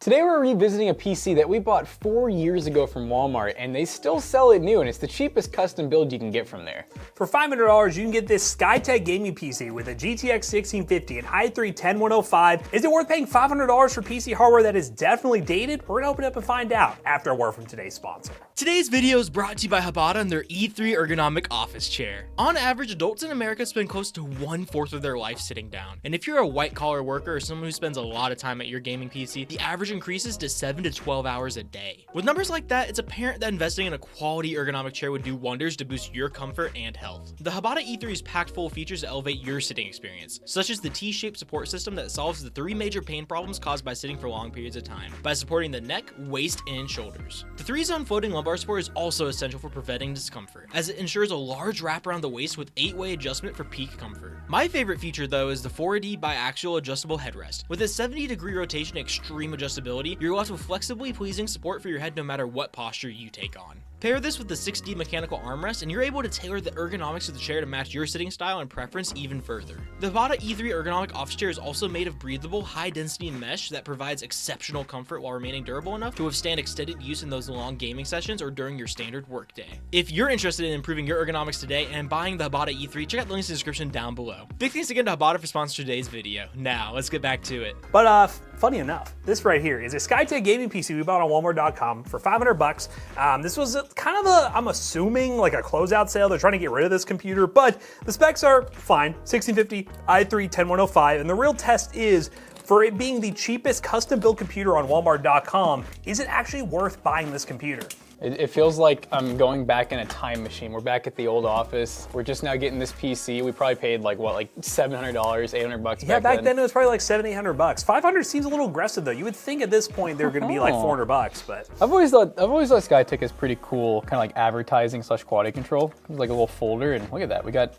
Today we're revisiting a PC that we bought 4 years ago from Walmart, and they still sell it new, and it's the cheapest custom build you can get from there. For $500, you can get this Skytech gaming PC with a GTX 1650 and i3-10105. Is it worth paying $500 for PC hardware that is definitely dated? We're gonna open up and find out after a word from today's sponsor. Today's video is brought to you by Hbada and their E3 Ergonomic office chair. On average, adults in America spend close to 1/4 of their life sitting down. And if you're a white-collar worker or someone who spends a lot of time at your gaming PC, the average increases to 7 to 12 hours a day. With numbers like that, it's apparent that investing in a quality ergonomic chair would do wonders to boost your comfort and health. The Hbada E3 is packed full of features to elevate your sitting experience, such as the T-shaped support system that solves the 3 major pain problems caused by sitting for long periods of time by supporting the neck, waist, and shoulders. The 3-zone floating lumbar support is also essential for preventing discomfort, as it ensures a large wrap around the waist with 8-way adjustment for peak comfort. My favorite feature though is the 4D biaxial adjustable headrest. With a 70-degree rotation and extreme adjustability, you're left with flexibly pleasing support for your head no matter what posture you take on. Pair this with the 6D mechanical armrest and you're able to tailor the ergonomics of the chair to match your sitting style and preference even further. The Hbada E3 ergonomic office chair is also made of breathable, high-density mesh that provides exceptional comfort while remaining durable enough to withstand extended use in those long gaming sessions or during your standard workday. If you're interested in improving your ergonomics today and buying the Hbada E3, check out the links in the description down below. Big thanks again to Hbada for sponsoring today's video. Now, let's get back to it. But funny enough, this right here is a Skytech gaming PC we bought on Walmart.com for $500. This was kind of I'm assuming like a closeout sale. They're trying to get rid of this computer, but the specs are fine. 1650, i3-10105, and the real test is, for it being the cheapest custom built computer on Walmart.com, is it actually worth buying this computer? It feels like I'm going back in a time machine. We're back at the old office. We're just now getting this PC. We probably paid like $700, $800 Yeah, back then it was probably like $700, $800. $500 seems a little aggressive though. You would think at this point they're gonna be like $400, but. I've always thought Skytech is pretty cool, kind of like advertising / quality control. It's like a little folder, and look at that. We got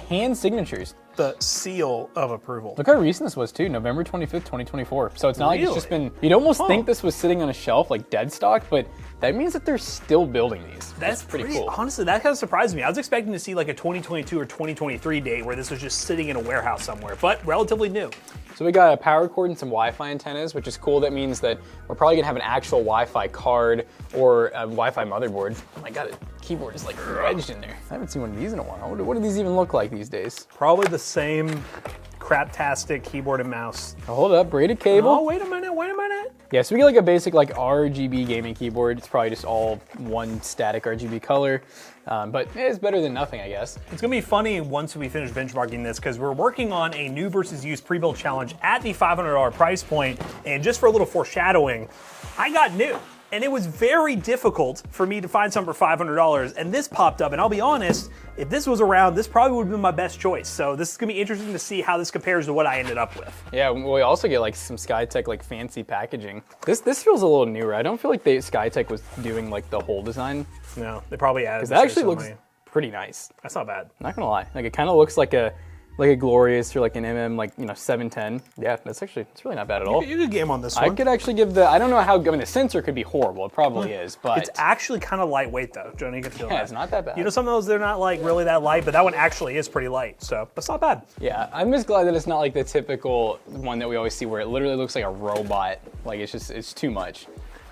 hand signatures. The seal of approval. Look how recent this was too, November 25th, 2024. So it's not like it's just been, you'd almost think this was sitting on a shelf like dead stock, but that means that they're still building these. That's pretty cool. Honestly, that kind of surprised me. I was expecting to see like a 2022 or 2023 date where this was just sitting in a warehouse somewhere, but relatively new. So we got a power cord and some Wi-Fi antennas, which is cool. That means that we're probably gonna have an actual Wi-Fi card or a Wi-Fi motherboard. Oh my God, the keyboard is like wedged in there. I haven't seen one of these in a while. What do these even look like these days? Probably the same craptastic keyboard and mouse. Oh, hold up, braided cable. Oh, wait a minute. Yeah, so we get like a basic like RGB gaming keyboard. It's probably just all one static RGB color, but it's better than nothing, I guess. It's gonna be funny once we finish benchmarking this, because we're working on a new versus used pre-built challenge at the $500 price point, and just for a little foreshadowing, I got new. And it was very difficult for me to find some for $500, and this popped up, and I'll be honest, if this was around, this probably would have been my best choice. So this is gonna be interesting to see how this compares to what I ended up with. Yeah, we also get like some Skytech like fancy packaging. This feels a little newer. I don't feel like Skytech was doing like the whole design. No, they probably added. Because it actually looks pretty nice. That's not bad. Not gonna lie, like it kind of looks like a Glorious or like an like 710. Yeah, it's really not bad at all. You could game on this one. I could actually give I don't know how, the sensor could be horrible. It probably is, but. It's actually kind of lightweight though. Johnny, you can feel that. Yeah, it's not that bad. You know, some of those, they're not like really that light, but that one actually is pretty light. So that's not bad. Yeah, I'm just glad that it's not like the typical one that we always see where it literally looks like a robot. Like it's too much.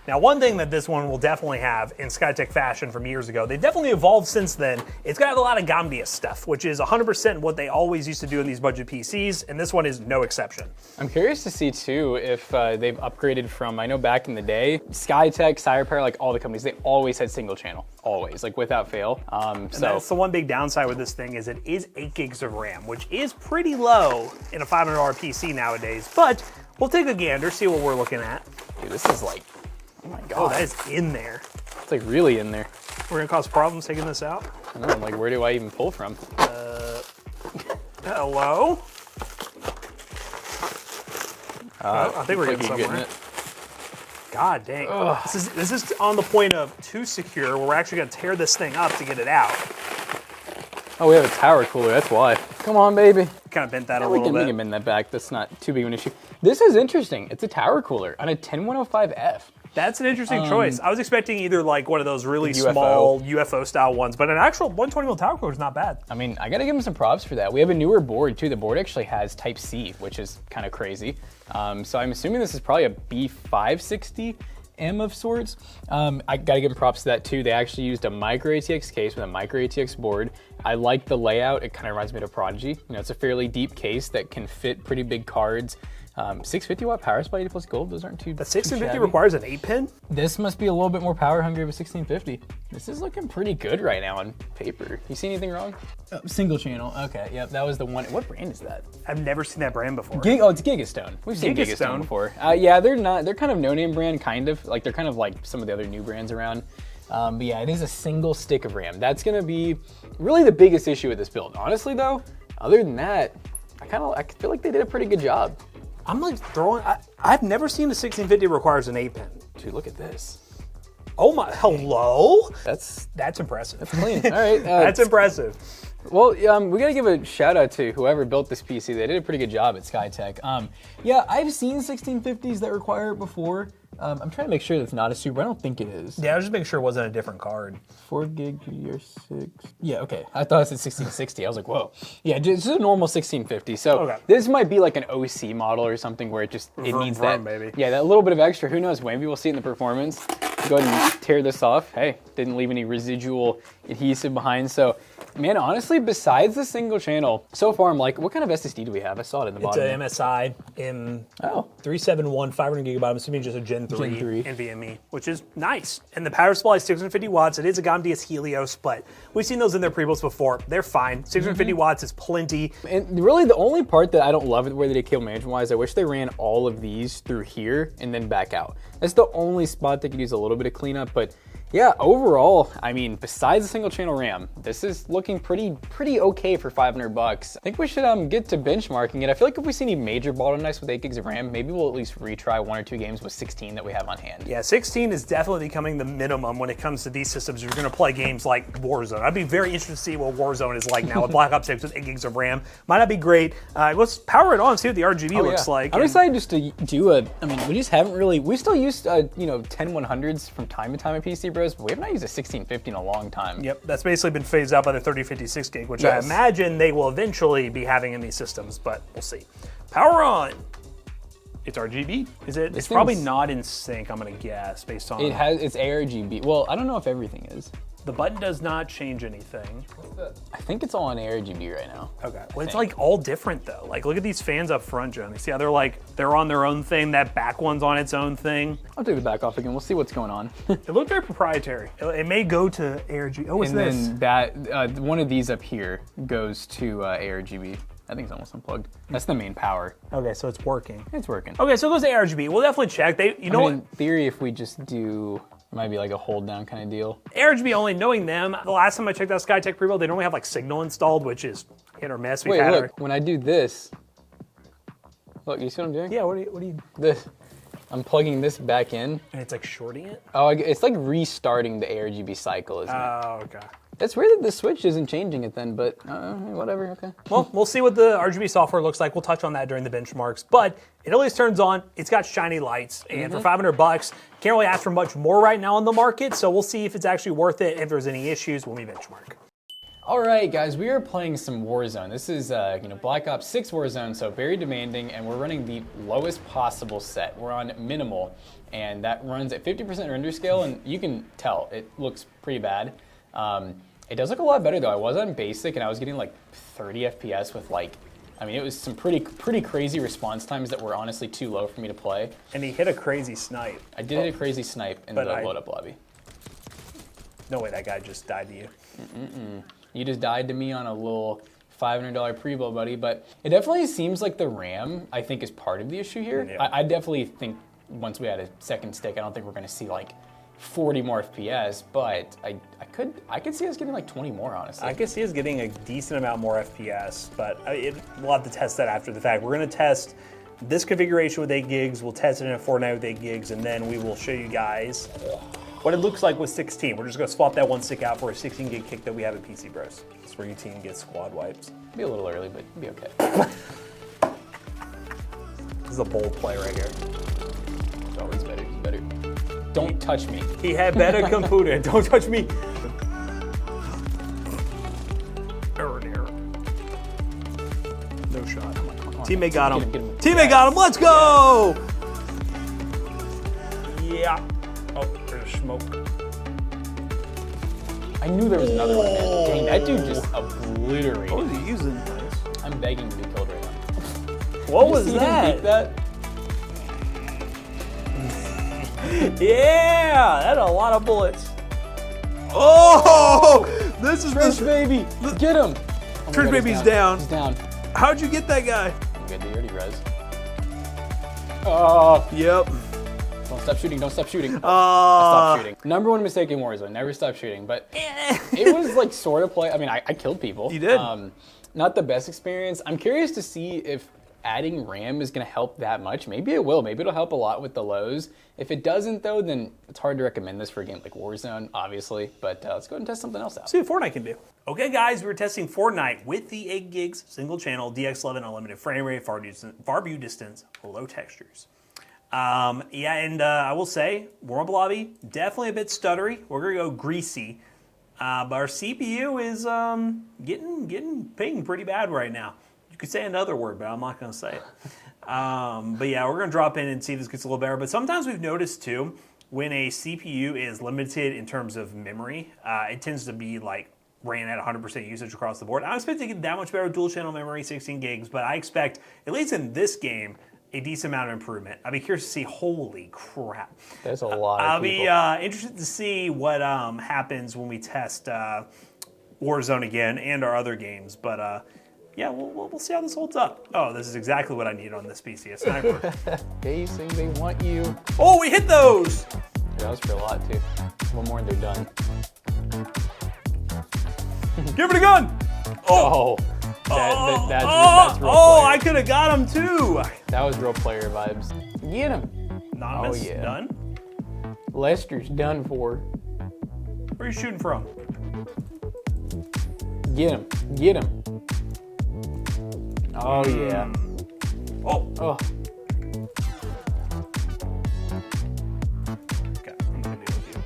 Now, one thing that this one will definitely have in Skytech fashion from years ago, they've definitely evolved since then. It's gonna have a lot of Gambia stuff, which is 100% what they always used to do in these budget PCs, and this one is no exception. I'm curious to see too if they've upgraded from, I know back in the day, Skytech, CyberPower, like all the companies, they always had single channel, always, like without fail. And that's the one big downside with this thing, is it is 8 gigs of RAM, which is pretty low in a $500 PC nowadays, but we'll take a gander, see what we're looking at. Dude, this is like, oh my God. Oh, that is in there. It's like really in there. We're gonna cause problems taking this out. I know, like where do I even pull from? Hello? I think we're getting somewhere. God dang. This is on the point of too secure, where we're actually gonna tear this thing up to get it out. Oh, we have a tower cooler, that's why. Come on, baby. Kind of bent that a little bit. We can bend that back, that's not too big of an issue. This is interesting, it's a tower cooler on a 10105F. That's an interesting choice. I was expecting either like one of those really UFO. small UFO style ones, but an actual 120 mil tower core is not bad. I mean, I gotta give them some props for that. We have a newer board too. The board actually has Type C, which is kind of crazy. So I'm assuming this is probably a B560M of sorts. I gotta give them props to that too. They actually used a micro ATX case with a micro ATX board. I like the layout. It kind of reminds me of Prodigy. You know, it's a fairly deep case that can fit pretty big cards. 650 watt power supply, 80 plus gold. Those aren't too. The 1650 requires an 8-pin. This must be a little bit more power hungry of a 1650. This is looking pretty good right now on paper. You see anything wrong? Single channel. Okay, yep, that was the one. What brand is that? I've never seen that brand before. It's Gigastone. We've seen Gigastone Gigastone before. Yeah, they're not. They're kind of no-name brand, kind of. Like they're kind of like some of the other new brands around. But yeah, it is a single stick of RAM. That's gonna be really the biggest issue with this build. Honestly, though, other than that, I feel like they did a pretty good job. I'm like throwing. I've never seen a 1650 requires an 8-pin. Dude, look at this. Oh my! Hello. That's impressive. That's clean. All right. That's impressive. Well, we gotta give a shout out to whoever built this PC. They did a pretty good job at Skytech. Yeah, I've seen 1650s that require it before. I'm trying to make sure that's not a super. I don't think it is. Yeah, I was just making sure it wasn't a different card. 4 gig GDR6. Yeah, okay. I thought it said 1660. I was like, whoa. Yeah, this is a normal 1650. So this might be like an OC model or something where it needs that. Maybe. Yeah, that little bit of extra. Who knows? Maybe we'll see it in the performance. Go ahead and tear this off. Hey, didn't leave any residual adhesive behind. So, man, honestly, besides the single channel, so far I'm like, what kind of SSD do we have? I saw it in the bottom. It's an MSI M371 500 gigabyte. I'm assuming just a Gen 3 NVMe, which is nice. And the power supply is 650 watts. It is a Gamdias Helios, but we've seen those in their pre-builds before. They're fine. 650 watts is plenty. And really the only part that I don't love the way that they cable management-wise, I wish they ran all of these through here and then back out. That's the only spot that could use a little bit of cleanup, but yeah, overall, I mean, besides the single channel RAM, this is looking pretty okay for $500. I think we should get to benchmarking it. I feel like if we see any major bottlenecks with 8 gigs of RAM, maybe we'll at least retry 1 or 2 games with 16 that we have on hand. Yeah, 16 is definitely becoming the minimum when it comes to these systems. You're gonna play games like Warzone. I'd be very interested to see what Warzone is like now with Black Ops 6 with 8 gigs of RAM. Might not be great. Let's power it on, see what the RGB looks like. I'm excited just to do we just haven't really, we still used 10100s from time to time at PC Bros, but we have not used a 1650 in a long time. Yep, that's basically been phased out by the 3056 gig, which I imagine they will eventually be having in these systems, but we'll see. Power on. It's RGB. Is it? It's probably not in sync, I'm gonna guess, based on... It's ARGB. Well, I don't know if everything is. The button does not change anything. I think it's all on ARGB right now. Okay. Well, it's like all different though. Like, look at these fans up front, Joe. You see how they're on their own thing. That back one's on its own thing. I'll take the back off again. We'll see what's going on. It looked very proprietary. It may go to ARGB. Oh, what's this? And then that one of these up here goes to ARGB. I think it's almost unplugged. That's the main power. Okay, so it's working. It's working. Okay, so it goes to ARGB. We'll definitely check. In theory, if we just do, it might be like a hold down kind of deal. ARGB only, knowing them, the last time I checked out Skytech pre-build, they normally have like Signal installed, which is hit or miss. Wait, look, when I do this, look, you see what I'm doing? Yeah, what do you? I'm plugging this back in. And it's like shorting it? Oh, it's like restarting the ARGB cycle, isn't it? Oh, okay. It's weird that the switch isn't changing it then, but whatever, okay. Well, we'll see what the RGB software looks like. We'll touch on that during the benchmarks, but it always turns on. It's got shiny lights, and for $500, can't really ask for much more right now on the market, so we'll see if it's actually worth it, if there's any issues when we benchmark. All right, guys, we are playing some Warzone. This is Black Ops 6 Warzone, so very demanding, and we're running the lowest possible set. We're on minimal, and that runs at 50% render scale, and you can tell it looks pretty bad. It does look a lot better though. I was on basic and I was getting like 30 FPS with it was some pretty crazy response times that were honestly too low for me to play. And he hit a crazy snipe. I did hit a crazy snipe in the load up lobby. No way that guy just died to you. You just died to me on a little $500 pre-build, buddy, but it definitely seems like the RAM, I think, is part of the issue here. Yeah. I definitely think once we add a second stick, I don't think we're gonna see like 40 more FPS, but I could see us getting like 20 more, honestly. I could see us getting a decent amount more FPS, but we'll have to test that after the fact. We're gonna test this configuration with 8 gigs, we'll test it in a Fortnite with 8 gigs, and then we will show you guys what it looks like with 16. We're just gonna swap that one stick out for a 16 gig kick that we have at PC Bros. That's where your team gets squad wipes. Be a little early, but it'll be okay. This is a bold play right here. Oh, he's better, he's better. Don't touch me. He had better computer. Don't touch me. No shot. Teammate got him. Get him. Teammate got him. Let's go. Yeah. Oh, there's smoke. I knew there was another one, man. Dang, that dude just obliterated. What was he using? I'm begging to be killed right now. What was See him that? beat that? Yeah, that's a lot of bullets. Oh, this is Trish, baby, get him. Oh my Trish God, he's baby's down. He's down. How'd you get that guy? Good, they already res. Oh, Yep. don't stop shooting, don't stop shooting. I stopped shooting. Number one mistake in Warzone, never stop shooting. But it was like sort of play. I mean, I killed people. You did. Not the best experience. I'm curious to see if adding RAM is going to help that much. Maybe it will. Maybe it'll help a lot with the lows. If it doesn't, though, then it's hard to recommend this for a game like Warzone, obviously. But let's go ahead and test something else out. See what Fortnite can do. Okay, guys, we're testing Fortnite with the 8 gigs, single channel, DX11 unlimited frame rate, far view distance, low textures. Yeah, and I will say, warm-up lobby, definitely a bit stuttery. We're gonna go greasy, but our CPU is getting pinged pretty bad right now. You could say another word, but I'm not gonna say it. But yeah, we're gonna drop in and see if this gets a little better. But sometimes we've noticed too, when a CPU is limited in terms of memory, it tends to be like ran at 100% usage across the board. I don't expect to get that much better with dual channel memory, 16 gigs, but I expect, at least in this game, a decent amount of improvement. I'll be curious to see, holy crap. There's a lot of I'll people. be interested to see what happens when we test Warzone again and our other games, but yeah, we'll see how this holds up. Oh, this is exactly what I need on this PC, a sniper. Facing, they want you. Oh, we hit those! Yeah, that was for a lot, too. One more and they're done. Give it a gun! Oh, that's real Oh, player. I could have got him too! That was real player vibes. Get him. Anonymous, Oh, yeah. done? Lester's done for. Where are you shooting from? Get him. Get him. Oh, yeah. Oh, Oh, okay, I'm gonna deal with you.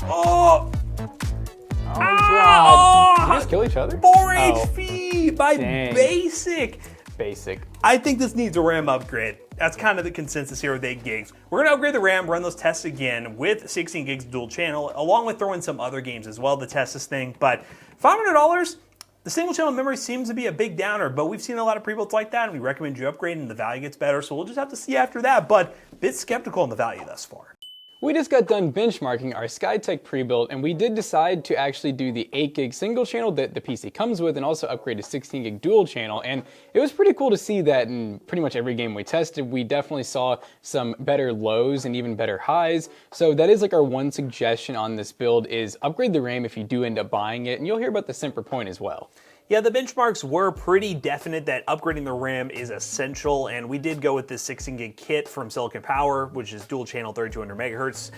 Oh! oh God. Did we just kill each other? 4 Oh, HP by Dang. basic. basic. I think this needs a RAM upgrade. That's kind of the consensus here with 8 gigs. We're gonna upgrade the RAM, run those tests again with 16 gigs dual channel, along with throwing some other games as well to test this thing. But $500, the single channel memory seems to be a big downer, but we've seen a lot of pre-builds like that, and we recommend you upgrade and the value gets better, so we'll just have to see after that, but a bit skeptical on the value thus far. We just got done benchmarking our Skytech pre-build, and we did decide to actually do the 8 gig single channel that the PC comes with and also upgrade to 16 gig dual channel. And it was pretty cool to see that in pretty much every game we tested, we definitely saw some better lows and even better highs. So that is like our one suggestion on this build is upgrade the RAM if you do end up buying it, and you'll hear about the Semper Point as well. Yeah, the benchmarks were pretty definite that upgrading the RAM is essential, and we did go with this 16 gig kit from Silicon Power, which is dual channel 3200 megahertz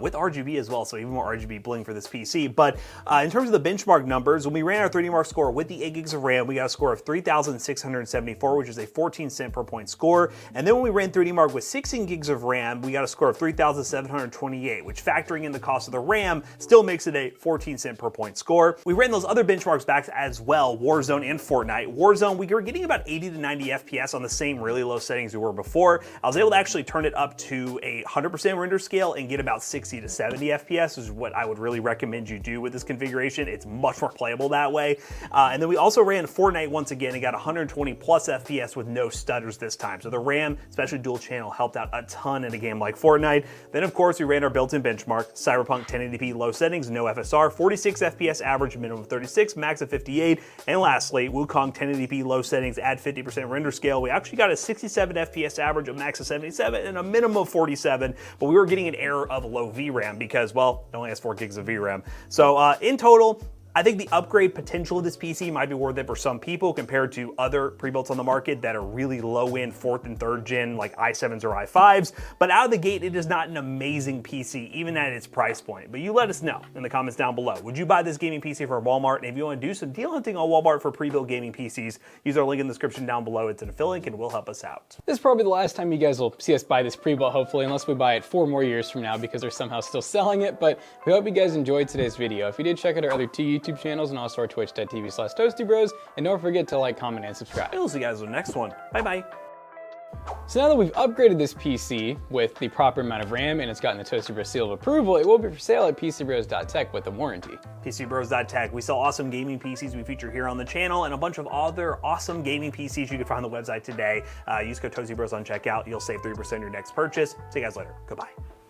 with RGB as well, so even more RGB bling for this PC. But in terms of the benchmark numbers, when we ran our 3D Mark score with the 8 gigs of RAM, we got a score of 3,674, which is a 14 cent per point score. And then when we ran 3D Mark with 16 gigs of RAM, we got a score of 3,728, which factoring in the cost of the RAM still makes it a 14 cent per point score. We ran those other benchmarks back as well, Warzone and Fortnite. Warzone, we were getting about 80 to 90 FPS on the same really low settings we were before. I was able to actually turn it up to a 100% render scale and get about 60 to 70 FPS, which is what I would really recommend you do with this configuration. It's much more playable that way. And then we also ran Fortnite once again and got 120 plus FPS with no stutters this time. So the RAM, especially dual channel, helped out a ton in a game like Fortnite. Then of course we ran our built-in benchmark, Cyberpunk 1080p low settings, no FSR, 46 FPS average, minimum of 36, max of 58, and lastly, Wukong 1080p low settings at 50% render scale. We actually got a 67 FPS average, a max of 77, and a minimum of 47, but we were getting an error of low VRAM because, well, it only has 4 gigs of VRAM. So in total, I think the upgrade potential of this PC might be worth it for some people compared to other pre-builts on the market that are really low-end 4th and 3rd gen like i7s or i5s, but out of the gate it is not an amazing PC even at its price point. But you let us know in the comments down below. Would you buy this gaming PC for Walmart? And if you want to do some deal hunting on Walmart for pre-built gaming PCs, use our link in the description down below. It's an affiliate link and will help us out. This is probably the last time you guys will see us buy this pre-built, hopefully, unless we buy it 4 more years from now because they're somehow still selling it. But we hope you guys enjoyed today's video. If you did, check out our other 2 YouTube channels and also our twitch.tv/toastybros. And don't forget to like, comment, and subscribe. We'll see you guys in the next one. Bye-bye. So now that we've upgraded this PC with the proper amount of RAM and it's gotten the Toasty Bros seal of approval, it will be for sale at PCBros.tech with a warranty. PCBros.tech. We sell awesome gaming PCs we feature here on the channel and a bunch of other awesome gaming PCs you can find on the website today. Use code ToastyBros on checkout. You'll save 3% on your next purchase. See you guys later. Goodbye.